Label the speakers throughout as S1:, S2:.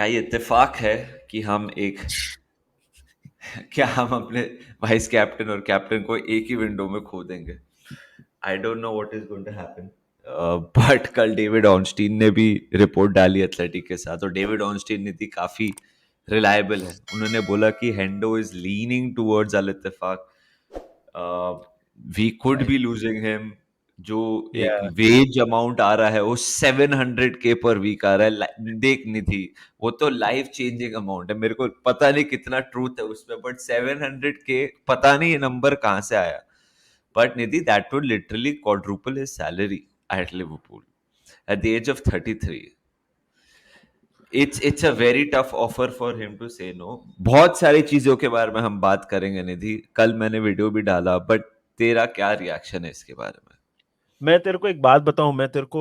S1: क्या ये इत्तेफाक है कि हम एक क्या हम अपने वाइस कैप्टन और कैप्टन को एक ही विंडो में खो देंगे? I don't know what is going to happen. But कल डेविड ऑर्नस्टीन ने भी रिपोर्ट डाली एथलेटिक के साथ, और डेविड ऑर्नस्टीन ने थी काफी रिलायबल है। उन्होंने बोला कि Hendo is leaning towards Al Ettifaq, we could be losing him. जो एक
S2: या
S1: वेज अमाउंट आ रहा है वो 700K पर वीक आ रहा है। देख निधि, वो तो लाइफ चेंजिंग अमाउंट है। मेरे को पता नहीं कितना ट्रूथ है उसमें, बट 700K पता नहीं ये नंबर कहाँ से आया। But Nidhi, that would literally quadruple his salary at Liverpool at the age of 33। It's a very tough offer for him to say no. बहुत सारी चीजों के बारे में हम बात करेंगे निधि, कल मैंने वीडियो भी डाला, बट तेरा क्या रिएक्शन है इसके बारे में?
S2: मैं तेरे को एक बात बताऊं, मैं तेरे को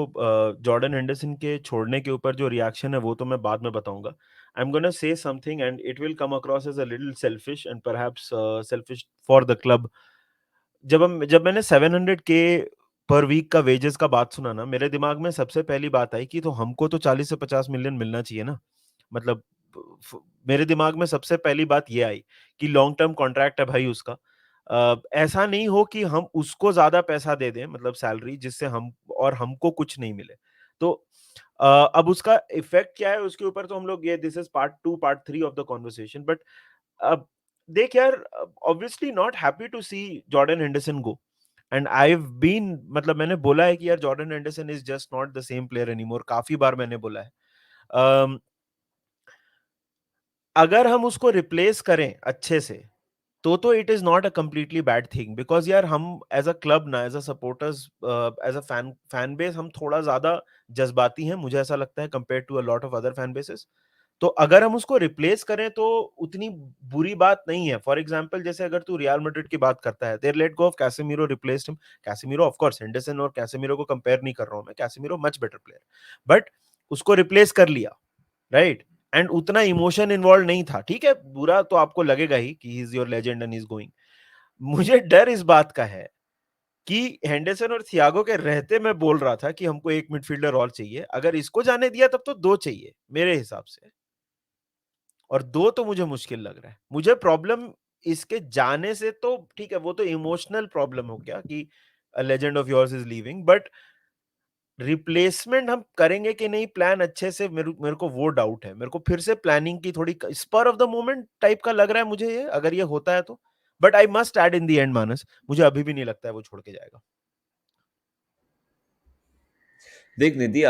S2: जॉर्डन हेंडरसन के छोड़ने के ऊपर जो रिएक्शन है वो तो मैं बाद में बताऊंगा। I am gonna say something and it will come across as a little selfish and perhaps selfish for the club. जब मैंने 700 के पर वीक का वेजेस का बात सुना ना, मेरे दिमाग में सबसे पहली बात आई कि तो हमको तो 40 से 50 मिलियन मिलना चाहिए ना। मतलब मेरे दिमाग में सबसे पहली बात ये आई कि लॉन्ग टर्म कॉन्ट्रैक्ट है भाई उसका। ऐसा नहीं हो कि हम उसको ज्यादा पैसा दे दें, मतलब सैलरी, जिससे हम और हमको कुछ नहीं मिले। तो अब उसका इफेक्ट क्या है उसके ऊपर, तो हम लोग ये this is part 2 part 3 of the conversation. But अब देख यार, obviously not happy to see Jordan Henderson go. And I have been, मतलब मैंने बोला है कि यार Jordan Henderson is just not the same player anymore, काफी बार मैंने बोला है। अम, अगर हम उसको रिप्लेस करें अच्छे से, तो it is not a completely bad thing, because यार हम एज अ क्लब ना, as a supporters, as a fan base, हम थोड़ा ज्यादा जज्बाती हैं, मुझे ऐसा लगता है, compare to a lot of other fan bases. तो अगर हम उसको रिप्लेस करें तो उतनी बुरी बात नहीं है। फॉर एग्जांपल, जैसे अगर तू रियल मैड्रिड की बात करता है, there let go of Casemiro, replaced him. Casemiro, of course, Henderson और कैसेमीरो को कंपेयर नहीं कर रहा हूं मैं, Casemiro much better player, but उसको रिप्लेस कर लिया, राइट? एंड उतना इमोशन इन्वॉल्व नहीं था। ठीक है, बुरा तो आपको लगेगा ही कि he is your legend and is going. मुझे डर इस बात का है कि हेंडरसन और थियागो के रहते मैं बोल रहा था कि हमको एक मिडफील्डर और चाहिए, अगर इसको जाने दिया तब तो दो चाहिए मेरे हिसाब से, और दो तो मुझे मुश्किल लग रहा है। मुझे प्रॉब्लम इसके जाने से, तो ठीक है वो तो इमोशनल प्रॉब्लम हो गया कि legend of yours is leaving, but replacement हम करेंगे कि नहीं प्लान अच्छे से, मेरे को वो डाउट है। मेरे को फिर से प्लानिंग की थोड़ी spur of the moment type का लग रहा है मुझे ये, अगर ये होता है तो। But I must add in the end, Manas, मुझे अभी भी नहीं लगता है वो छोड़ के जाएगा।
S1: देख निधि,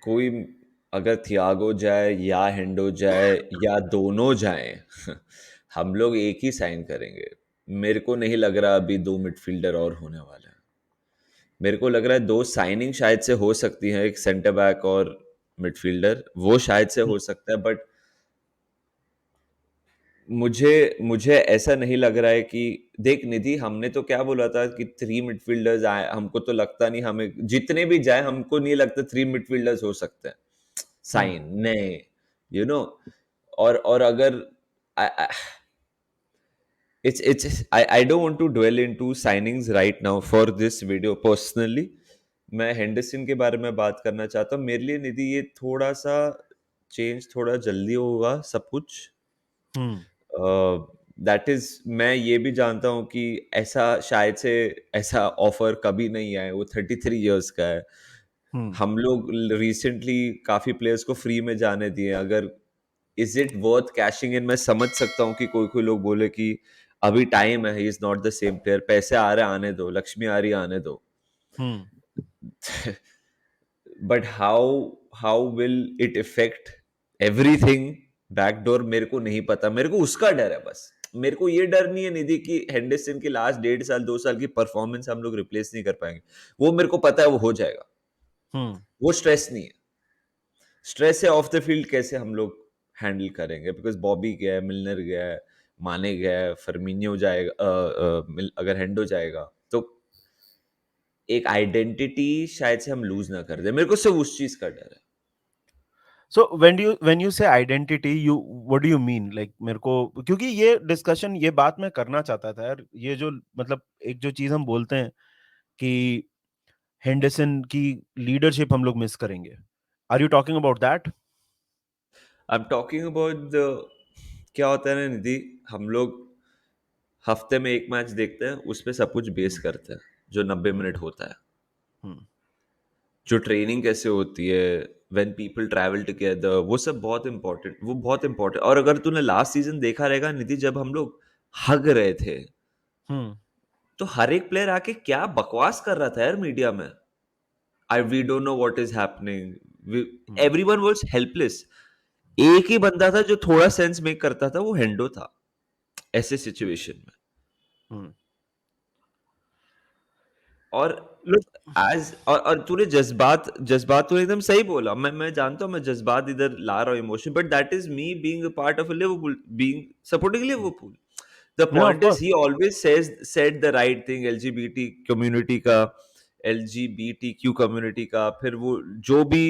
S1: कोई अगर थियागो जाए या हेंडो जाए या दोनों जाएं हम लोग एक ही साइन करेंगे। मेरे को नहीं लग रहा अभी दो मिडफील्डर और होने वाले हैं। मेरे को लग रहा है दो साइनिंग शायद से हो सकती है, एक सेंटर बैक और मिडफील्डर, वो शायद से हो सकता है। बट मुझे मुझे ऐसा नहीं लग रहा है कि, देख निधि, हमने तो क्या बोला था कि 3 मिडफील्डर्स आए। हमको तो लगता नहीं, हमें जितने भी जाए हमको नहीं लगता 3 मिडफील्डर्स हो सकते हैं
S2: हम्म।
S1: साइन, नहीं, यू नो। और अगर it's I don't want to dwell into signings right now for this video personally। मैं हेंडरसन के बारे में बात करना चाहता हूँ। मेरे लिए निधि ये थोड़ा सा चेंज थोड़ा जल्दी होगा सब कुछ।
S2: हम्म।
S1: दैट इज, मैं ये भी जानता हूँ कि ऐसा शायद से ऐसा ऑफर कभी नहीं आए। वो 33 years का है।
S2: हम्म।
S1: हम लोग रिसेंटली काफी प्लेयर्स को फ्री में जाने दिए। अगर इज इट वर्थ कैशिंग इन, मैं समझ सकता हूँ कि कोई कोई लोग बोले कि अभी टाइम है, he is not the same player, पैसे आ रहे आने दो, लक्ष्मी आ रही आने दो।
S2: Hmm.
S1: But how will it affect everything backdoor, मेरे को नहीं पता। मेरे को उसका डर है बस। मेरे को ये डर नहीं है निधि कि हेंडरसन की लास्ट 1.5 साल 2 साल की परफॉर्मेंस हम लोग रिप्लेस नहीं कर पाएंगे। वो मेरे को पता है वो हो जाएगा।
S2: हम्म।
S1: वो स्ट्रेस नहीं है। स्ट्रेस है ऑफ द फील्ड कैसे हम लोग हैंडल करेंगे, बिकॉज बॉबी गया है, मिलनर गया है, माने गया है, फर्मिनियो जाएगा, अगर हेंडो जाएगा तो एक आइडेंटिटी शायद से हम लूज ना कर दे। मेरे को सिर्फ उस चीज का डर है।
S2: सो व्हेन यू से identity, you what do you mean, like मेरे को, क्योंकि ये डिस्कशन, ये बात मैं करना चाहता था यार। ये जो, मतलब एक जो चीज हम बोलते हैं कि हेंडरसन की लीडरशिप हम लोग मिस करेंगे, are you talking about that?
S1: I am talking about the, क्या होता है ना निधि, हम लोग हफ्ते में एक मैच देखते हैं, उस पे सब कुछ बेस
S2: हुँ,
S1: करते हैं, जो 90 मिनट
S2: हुँ,
S1: होता है,
S2: हुँ,
S1: जो ट्रेनिंग कैसे होती है, व्हेन पीपल ट्रैवल टुगेदर, वो सब बहुत इंपॉर्टेंट, वो बहुत इंपॉर्टेंट। और अगर तूने लास्ट सीजन देखा रहेगा निधि, जब हम लोग हग रहे थे,
S2: हुँ,
S1: तो हर एक प्लेयर आके क्या बकवास कर रहा था यार मीडिया में। I we don't know what is happening,
S2: हुँ,
S1: एवरीवन वाज हेल्पलेस। एक ही बंदा था जो थोड़ा सेंस मेक करता था, वो हेंडो था ऐसे सिचुएशन में।
S2: हुँ।
S1: और
S2: Look,
S1: और तूने जज्बात जज्बात तूने एकदम सही बोला, मैं जानता हूँ मैं जज्बात इधर ला रहा हूँ, emotion, but that is me being a part of Liverpool, being supporting Liverpool. The
S2: yeah, of
S1: point is
S2: course.
S1: He always said the right thing, LGBT community का, एलजीबीटी क्यू कम्युनिटी का, फिर वो जो भी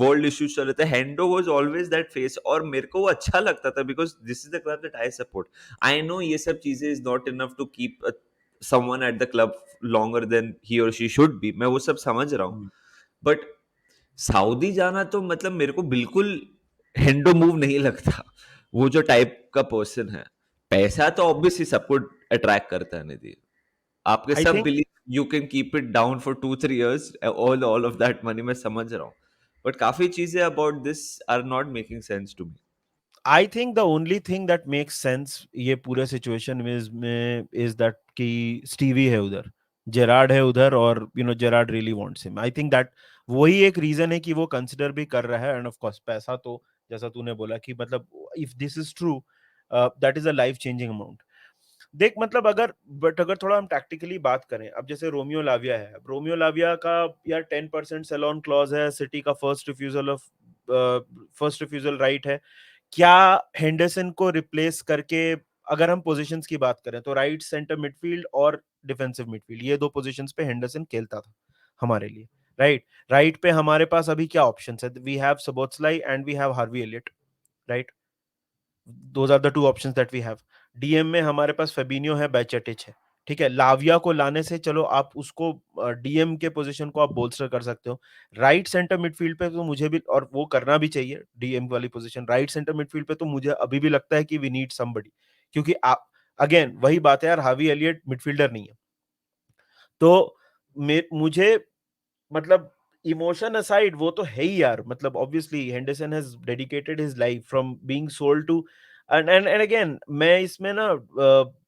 S1: वर्ल्ड इश्यूज चल रहे थे, Hendo was always that face, और मेरे को वो अच्छा लगता था, because this is the club that I support. I know ये सब चीजें is not enough to keep someone at the club longer than he or she should be, मैं वो सब समझ रहा हूँ,
S2: हुँ,
S1: बट सऊदी जाना तो मतलब मेरे को बिल्कुल हेंडो मूव नहीं लगता। वो जो टाइप का पर्सन है, पैसा तो ऑब्वियसली सबको अट्रैक्ट करता है निधि, आपके
S2: I
S1: सब
S2: think
S1: believe you can keep it down for 2-3 years, all of that money, मैं समझ रहा हूँ, बट काफी चीजें about this are not making sense to me.
S2: I think the only thing that makes sense ये पूरे situation में is that कि स्टीवी है उधर, जेरार्ड है उधर और Gerrard really wants him. I think that वही एक रीज़न है कि वो कंसिडर भी कर रहा है एंड ऑफ कोर्स पैसा तो जैसा तूने बोला कि मतलब if this is true that is a life changing amount. देख मतलब अगर थोड़ा हम टैक्टिकली बात करें, अब जैसे रोमियो लाविया है, अब रोमियो लाविया का यार 10% सेल ऑन क्लॉज़ है, सिटी का फर्स्ट रिफ्यूज़ल राइट है। क्या हेंडरसन को रिप्लेस करके अगर हम पोजीशंस की बात करें तो राइट सेंटर मिडफील्ड और डिफेंसिव मिडफील्ड ये 2 पोजीशंस पे हेंडरसन खेलता था हमारे लिए, राइट? राइट पे हमारे पास अभी क्या ऑप्शंस है? We have Szoboszlai and we have Harvey Elliott, right? Those are the 2 options that we have. DM में हमारे पास फेबिन्यो है, बैचेटिच है, ठीक है? लाविया को लाने से चलो आप उसको डीएम के पोज़ीशन को आप बोल्स्टर कर सकते हो। राइट सेंटर मिडफील्ड पे तो मुझे भी और वो करना भी चाहिए डीएम वाली पोज़ीशन। राइट सेंटर मिडफील्ड पे तो मुझे अभी भी लगता है कि वी नीड समबडी क्योंकि आप अगेन वही बात है यार हार्वी एलियट मिडफील्डर नहीं है। तो मुझे मतलब इमोशन असाइड वो तो है ही यार मतलब obviously Henderson has dedicated his life from being sold to and again मैं इसमें ना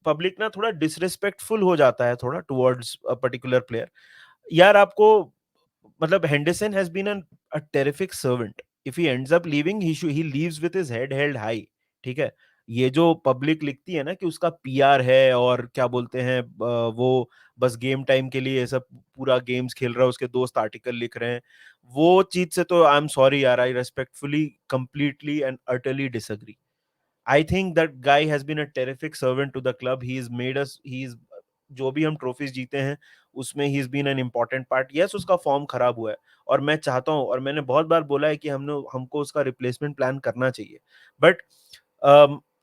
S2: पब्लिक ना थोड़ा डिसरिस्पेक्टफुल हो जाता है थोड़ा टुवर्ड्स अ पर्टिकुलर प्लेयर यार आपको मतलब Henderson has been a terrific servant if he ends up leaving he leaves with his head held high ठीक है ये जो पब्लिक लिखती है ना कि उसका पीआर है और क्या बोलते हैं वो बस गेम टाइम के लिए ऐसा पूरा गेम्स खेल रहा है उसके दोस्त आर्टिकल लिख रहे हैं वो चीज से तो आई एम सॉरी यार I respectfully completely and utterly disagree I think that guy has been a terrific servant to the club he is made us he is जो भी हम ट्रॉफीज जीते हैं उसमें he is been an important part yes उसका form खराब हुआ है और मैं चाहता हूं और मैंने बहुत बार बोला है कि हमको उसका रिप्लेसमेंट प्लान करना चाहिए बट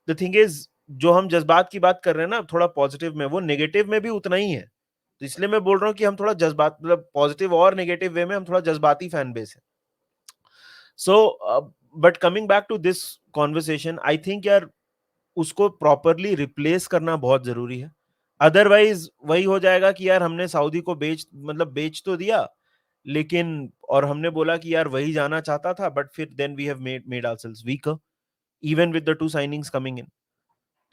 S2: द थिंग इज जो हम जज्बात की बात कर रहे हैं ना थोड़ा पॉजिटिव में वो नेगेटिव में भी उतना ही है तो इसलिए मैं बोल रहा हूँ कि हम थोड़ा जज्बात मतलब पॉजिटिव और नेगेटिव वे में हम थोड़ा जज्बाती फैन बेस है so but coming back to this conversation I think यार उसको प्रॉपरली रिप्लेस करना बहुत जरूरी है अदरवाइज वही हो जाएगा कि यार हमने सऊदी को बेच तो दिया लेकिन और हमने बोला कि यार वही जाना चाहता था बट फिर then we have made ourselves weaker even with the two signings coming in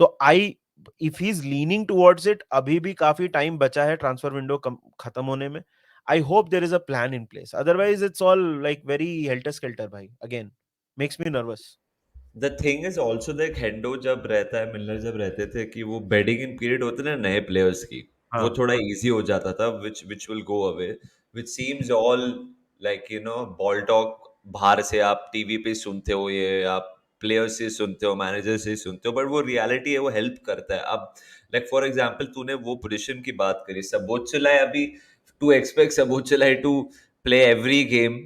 S2: तो I if he is leaning towards it अभी भी काफी टाइम बचा है ट्रांसफर विंडो खत्म होने में I hope there is a plan in place otherwise it's all like very helter skelter भाई again makes me nervous
S1: the thing is also that Hendo जब रहता है, मिलर जब रहते थे, कि वो बेडिंग इन पीरियड होते ना नए प्लेयर्स की, वो
S2: हाँ
S1: थोड़ा इजी हो जाता था, which will go away, which seems all like ball talk, बाहर से आप टीवी पे सुनते हो, ये आप प्लेयर्स से सुनते हो, मैनेजर से सुनते हो, बट वो रियलिटी है, वो हेल्प करता है। अब लाइक फॉर एग्जाम्पल तूने वो पोजिशन की बात करी, सबोचलाई, अभी to expect Szoboszlai to play every game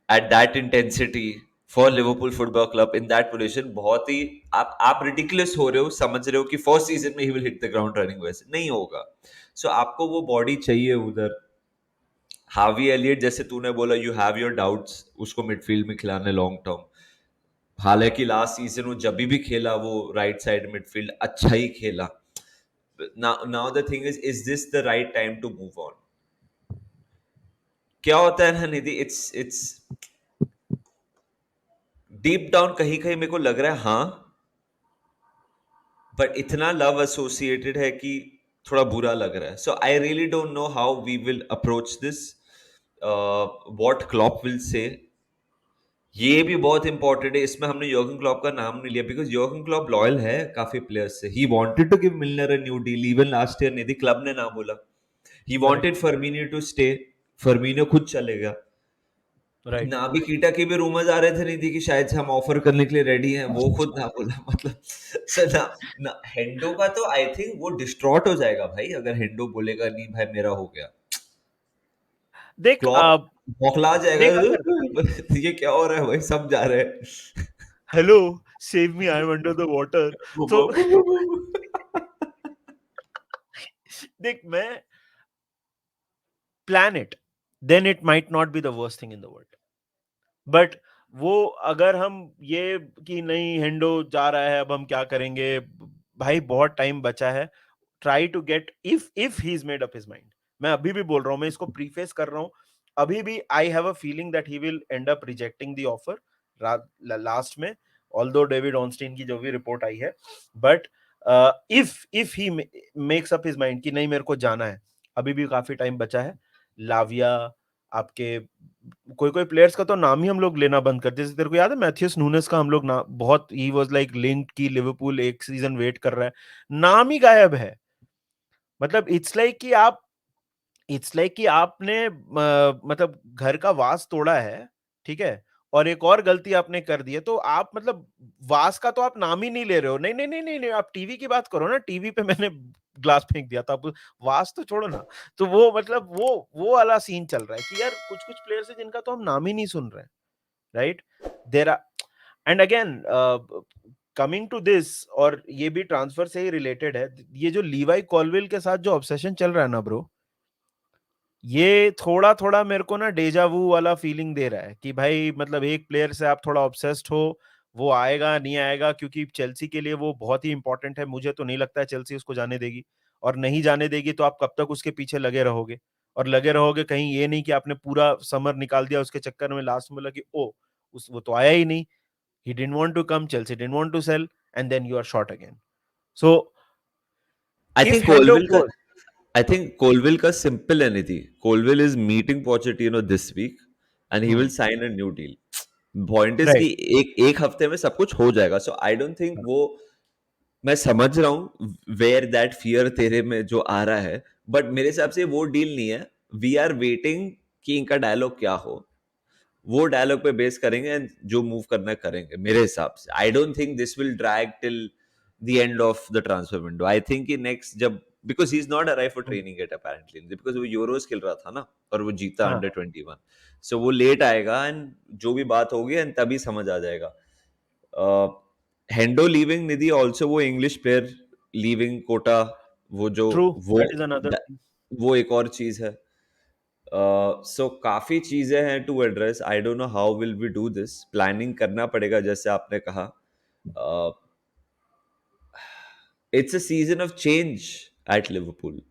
S1: at that intensity for Liverpool Football Club in that position, बहुत ही आप रिडिकुलस हो रहे हो, समझ रहे हो कि फर्स्ट सीजन में he will hit the ground running, वैसे नहीं होगा। सो आपको वो बॉडी चाहिए उधर। हार्वी एलियट जैसे तूने बोला, यू हैव योर डाउट्स उसको मिडफील्ड में खिलाने लॉन्ग टर्म, हालांकि लास्ट सीजन वो जब भी खेला वो राइट साइड मिडफील्ड अच्छा ही खेला. Now the thing is this the right time to move on? क्या होता है ना निधि, इट्स डीप डाउन कहीं कहीं मेरे को लग रहा है हाँ, बट इतना लव एसोसिएटेड है कि थोड़ा बुरा लग रहा है. So I really don't know how we will approach this, what Klopp will say. ये भी बहुत इंपॉर्टेंट है. इसमें हमने योर्गन क्लॉप का नाम नहीं लिया बिकॉज योर्गन क्लॉप लॉयल है काफी प्लेयर्स से. He wanted to give Milner a new deal even last year. Nidhi club ने ना बोला. He
S2: correct,
S1: wanted Firmino to stay. Firmino खुद चलेगा.
S2: राइट.
S1: नाबी कीटा के भी रूमर्स आ रहे थे निधि कि शायद से हम ऑफर करने के लिए रेडी हैं. वो खुद ना बोला. मतलब सर ना हेंडो का तो आई थिंक वो डिस्ट्रॉट हो जाएगा भाई अगर हेंडो बोलेगा नहीं भाई मेरा हो गया.
S2: देख
S1: क्लॉप बौखला जाएगा.
S2: देख अगर
S1: ये क्या हो रहा है भाई, सब जा रहे हैं.
S2: Hello, save me, I am under the water. तो देख, मैं plan it, then it might not be the worst thing in the world. But वो अगर हम ये कि नहीं हेंडो जा रहा है अब हम क्या करेंगे, भाई बहुत टाइम बचा है. Try to get, if he is made up his mind. मैं अभी भी बोल रहा हूं, मैं इसको प्रीफेस कर रहा हूं. अभी भी I have a feeling that he will and up rejecting the offer last में, ऑल्दो डेविड ऑनस्टीन की जो भी रिपोर्ट आई है. But if he makes up his mind कि नहीं मेरे को जाना है, अभी भी काफी टाइम बचा है. लाविया, आपके कोई कोई प्लेयर्स का तो नाम ही हम लोग लेना बंद कर दिया. जैसे तेरे को याद है मैथ्यूस नूनेस का, हम लोग ना बहुत, ही वाज लाइक लिंक्ड की लिवरपूल एक सीजन वेट कर रहा है, नाम ही गायब है. मतलब इट्स लाइक कि आपने मतलब घर का वास तोड़ा है, ठीक है, और एक और गलती आपने कर दी है, तो आप मतलब वास का तो आप नाम ही नहीं ले रहे हो. नहीं नहीं नहीं नहीं, नहीं, आप टीवी की बात करो ना. टीवी पे मैंने ग्लास फेंक दिया था, आप वास तो छोड़ो ना. तो वो मतलब वो वाला सीन चल रहा है कि यार कुछ कुछ प्लेयर्स है जिनका तो हम नाम ही नहीं सुन रहे हैं, right. There are, and again coming to this, और ये भी ट्रांसफर से ही रिलेटेड है, ये जो लीवाई कॉलविल के साथ जो ऑब्सेशन चल रहा है ना ब्रो, ये थोड़ा थोड़ा मेरे को ना डेजा वू वाला फीलिंग दे रहा है कि भाई मतलब एक प्लेयर से आप थोड़ा ऑब्सेस्ड हो, वो आएगा नहीं आएगा, क्योंकि चेल्सी के लिए वो बहुत ही इंपॉर्टेंट है. मुझे तो नहीं लगता है चेल्सी उसको जाने देगी, और नहीं जाने देगी तो आप कब तक उसके पीछे लगे रहोगे. और लगे रहोगे, कहीं ये नहीं कि आपने पूरा समर निकाल दिया उसके चक्कर में, लास्ट में बोला कि ओ उस वो तो आया ही नहीं. He didn't want to come, Chelsea didn't want to sell, and then you are short again. So
S1: I
S2: if
S1: think
S2: Hendo
S1: Colwill का
S2: गोज,
S1: आई थिंक कोलविल का सिंपल है Nidhi. Colwill is meeting Pochettino this week and he will sign a new deal. Point is कि
S2: right,
S1: एक एक हफ्ते में सब कुछ हो जाएगा. सो आई डोंट थिंक वो, मैं समझ रहा हूँ वेयर दैट फियर तेरे में जो आ रहा है, बट मेरे हिसाब से वो डील नहीं है. वी आर वेटिंग कि इनका डायलॉग क्या हो. वो डायलॉग पे बेस करेंगे एंड जो मूव करना है करेंगे मेरे हिसाब से. I don't think this will drag till the end of the transfer window. I think कि नेक्स्ट जब, because he is not arrive for training at apparently, because वो यूरोज खेल रहा था ना और वो जीता
S2: हाँ,
S1: अंडर 21. सो वो लेट आएगा एंड जो भी बात होगी एंड तभी समझ आ जाएगा. हेंडो लीविंग निधि ऑल्सो, वो इंग्लिश प्लेयर लीविंग कोटा, वो जो
S2: ट्रू,
S1: वो
S2: दैट इज अनदर.
S1: वो एक और चीज है. सो काफी चीजें हैं to address. I don't know how will we do this. Planning करना पड़ेगा जैसे आपने कहा. It's a season of change at Liverpool.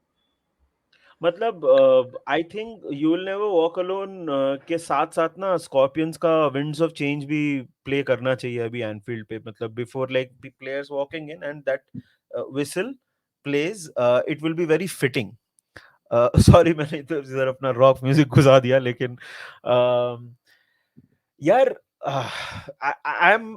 S2: मतलब I think you will never walk alone के साथ साथ ना स्कॉर्पियंस का विंड्स ऑफ चेंज भी प्ले करना चाहिए अभी एनफील्ड पे. मतलब before like players walking in and that whistle plays, it will be very fitting. Sorry मैंने इधर अपना रॉक म्यूजिक घुसा दिया, लेकिन यार I am,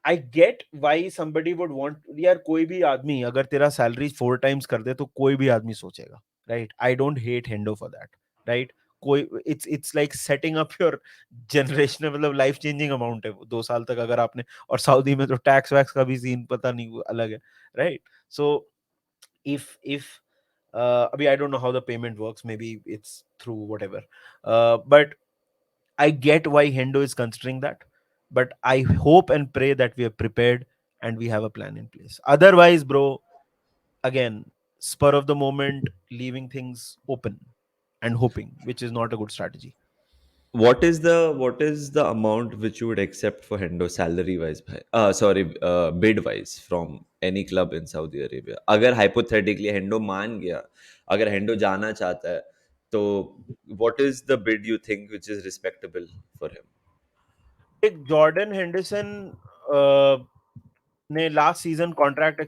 S2: I get why somebody would want. यार कोई भी आदमी अगर तेरा सैलरी 4 टाइम्स कर दे तो कोई भी आदमी सोचेगा, right. I don't hate Hendo for that, right. कोई, it's like setting up your generation, मतलब लाइफ चेंजिंग अमाउंट है वो 2 साल तक अगर आपने. और सऊदी में तो टैक्स वैक्स का भी सीन पता नहीं वो अलग है, राइट. सो if अभी I don't know how the payment works, maybe it's through whatever, but I get why Hendo is considering that, but I hope and pray that we are prepared and we have a plan in place. Otherwise, bro, again, spur of the moment, leaving things open and hoping, which is not a good strategy.
S1: what is the amount which you would accept for Hendo salary wise bhai? Sorry, bid wise from any club in Saudi Arabia. अगर hypothetically Hendo मान गया, अगर Hendo जाना चाहता है, तो what is the bid you think which is respectable for him?
S2: एक Jordan Henderson ने लास्ट सीजन कॉन्ट्रैक्ट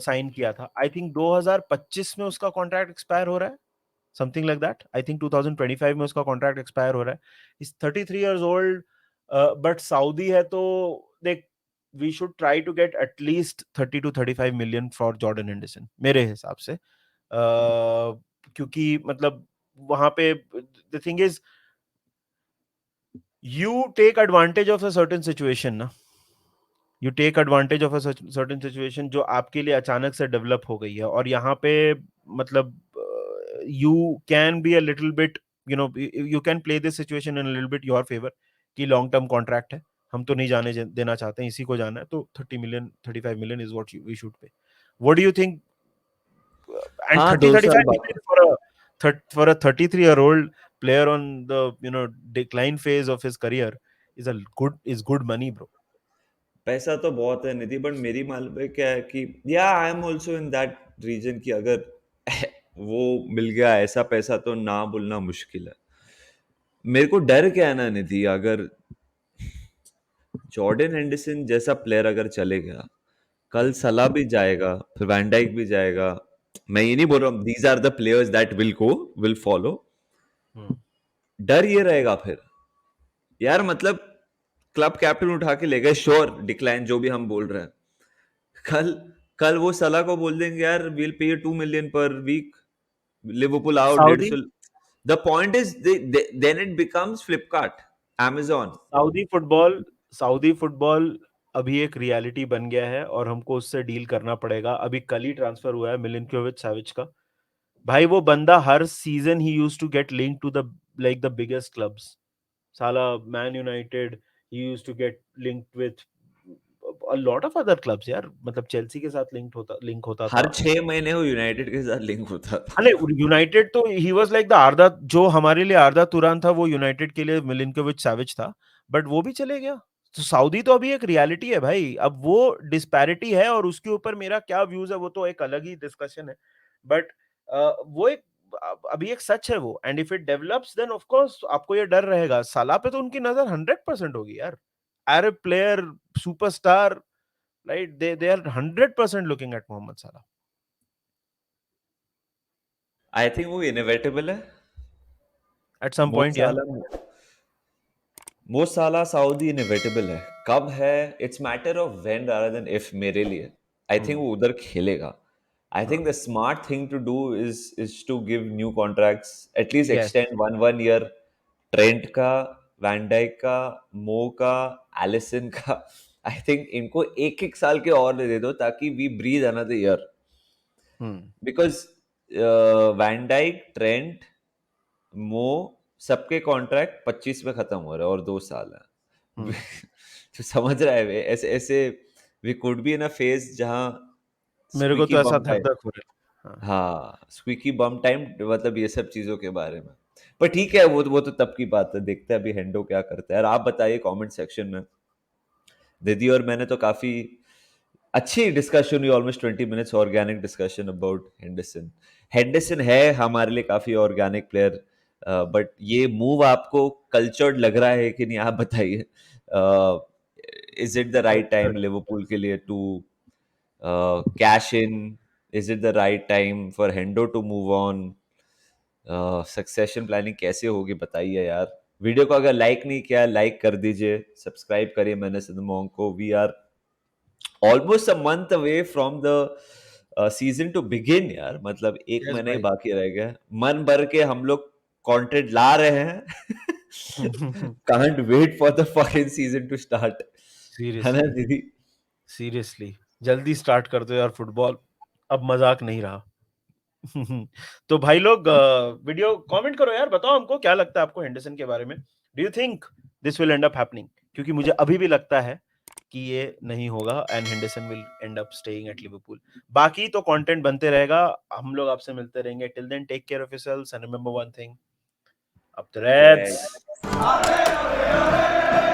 S2: साइन किया था, आई थिंक 2025 में उसका कॉन्ट्रैक्ट एक्सपायर हो रहा है, something like that. I think 2025 में उसका कॉन्ट्रैक्ट एक्सपायर हो रहा है। Is 33 years old, but Saudi है तो देख, we should try to get at least 30 to 35 million for Jordan Henderson मेरे हिसाब से। क्योंकि मतलब वहां पे the thing is, you take advantage of a certain situation ना, you take advantage of a certain situation जो आपके लिए अचानक से डेवलप हो गई है, और यहाँ पे मतलब you can be a little bit, you know, you can play this situation in little bit your favour कि लॉन्ग टर्म कॉन्ट्रैक्ट है, हम तो नहीं जाने देना चाहते हैं, इसी को जाना है, तो 30 million 35 million is what we should pay. What do you think? And
S1: हाँ,
S2: 30
S1: 2 साल
S2: 35
S1: बाद
S2: million for a 33-year-old player on the, you know, decline phase of his career is good money, bro.
S1: पैसा तो बहुत है निधि, बट मेरी मालूम है क्या है कि या I am also in that reason कि अगर वो मिल गया ऐसा पैसा तो ना बोलना मुश्किल है। मेरे को डर क्या है ना निधि, अगर जॉर्डन हेंडरसन जैसा प्लेयर अगर चले गया, कल सला भी जाएगा, फिर वैन डाइक भी जाएगा। मैं ये नहीं बोल रहा हूँ these are the players that will follow.
S2: Hmm.
S1: डर ये रहेगा फिर यार, मतलब क्लब कैप्टन उठा के ले गए, श्योर डिक्लाइन जो भी हम बोल रहे हैं, कल कल वो सलाह को बोल देंगे यार will pay you 2 million per week, Liverpool आओ डेढ़
S2: Saudi
S1: सौ। The point is then it becomes Flipkart, amazon।
S2: Saudi football Saudi football अभी एक रियलिटी बन गया है और हमको उससे डील करना पड़ेगा। अभी कल ही ट्रांसफर हुआ है मिलिनकोविच साविच का। भाई वो बंदा हर सीजन ही used to get link to the like the biggest clubs. साला Man United, he used to get linked with a lot of other clubs यार, मतलब चेल्सी के साथ लिंक होता
S1: हर
S2: था।
S1: 6 महीने वो यूनाइटेड के साथ लिंक होता
S2: अरे
S1: था।
S2: यूनाइटेड तो ही वाज लाइक द आर्दा, जो हमारे लिए आर्दा तुरान था वो यूनाइटेड के लिए मिलिनकोविच साविच था, बट वो भी चले गया। तो सऊदी तो अभी एक रियलिटी है भाई, अब वो डिस्पैरिटी है और उसके ऊपर मेरा क्या व्यूज है वो तो एक अलग ही डिस्कशन है, बट वो एक अभी एक सच है वो, and if it develops then of course आपको ये डर रहेगा। साला पे तो उनकी नजर 100% होगी यार, Arab player, superstar, right? They are 100% looking at Mohamed Salah.
S1: I think वो इनोवेटेबल है।
S2: एट सम
S1: मो
S2: पॉइंट या।
S1: साला मो साला सऊदी इनोवेटेबल है। कब है, it's matter of when rather than if मेरे लिए। I think
S2: hmm.
S1: वो उधर खेलेगा। आई
S2: हाँ।
S1: Think the smart thing to do is to give new contracts, at least
S2: yes.
S1: Extend one year. Trent का, वैन डाइक का, मो का, Allison का, आई थिंक इनको एक एक साल के और दे दो ताकि we breathe another year.
S2: Hmm.
S1: Because Van Dijk, Trent, Mo, सबके कॉन्ट्रैक्ट 25 में खत्म हो रहे हैं और 2 साल है।
S2: हम्म।
S1: तो समझ रहा है वे, ऐसे ऐसे we could be in a phase जहां
S2: मेरे को
S1: स्क्विकी
S2: तो ऐसा
S1: बम
S2: धक
S1: टाइम।
S2: धक हो रहा है। हाँ।
S1: हाँ, स्क्विकी बम टाइम, मतलब ये सब चीजों के बारे में। पर ठीक है, वो तो तब की बात है, देखते हैं अभी हेंडो क्या करता है। यार आप बताइए कमेंट सेक्शन में। दीदी और मैंने तो काफी अच्छी डिस्कशन हुई, almost 20 minutes organic discussion about Henderson. Henderson है हमारे लिए काफी ऑर्गेनिक प्लेयर, बट ये मूव आपको कल्चर्ड लग रहा है कि नहीं, आप बताइए। Is it the right time
S2: Cultured.
S1: Liverpool के लिए to cash in? Is it the right time for Hendo to move on? Succession planning कैसे होगी बताइए यार। वीडियो को अगर लाइक नहीं किया, लाइक कर दीजिए, सब्सक्राइब करिए मैंने सिद्धमोंग को। We are almost a month away from the season to begin यार, मतलब एक
S2: Yes,
S1: महीना ही
S2: भाई।
S1: बाकी रह गया है। मन भर के हम लोग कंटेंट ला रहे हैं। Can't wait for the fucking season to start, है ना
S2: सीरियसली,
S1: दीदी?
S2: सीरियसली, जल्दी स्टार्ट कर दो यार फुटबॉल, अब मजाक नहीं रहा। तो भाई लोग, वीडियो कमेंट करो यार, बताओ हमको क्या लगता है आपको हेंडरसन के बारे में। Do you think this will and up happening? क्योंकि मुझे अभी भी लगता है कि ये नहीं होगा and Henderson will and up staying at Liverpool. बाकी तो कंटेंट बनते रहेगा, हम लोग आपसे मिलते रहेंगे। Till then take care of yourselves and remember one thing, Up the Reds.
S1: Reds.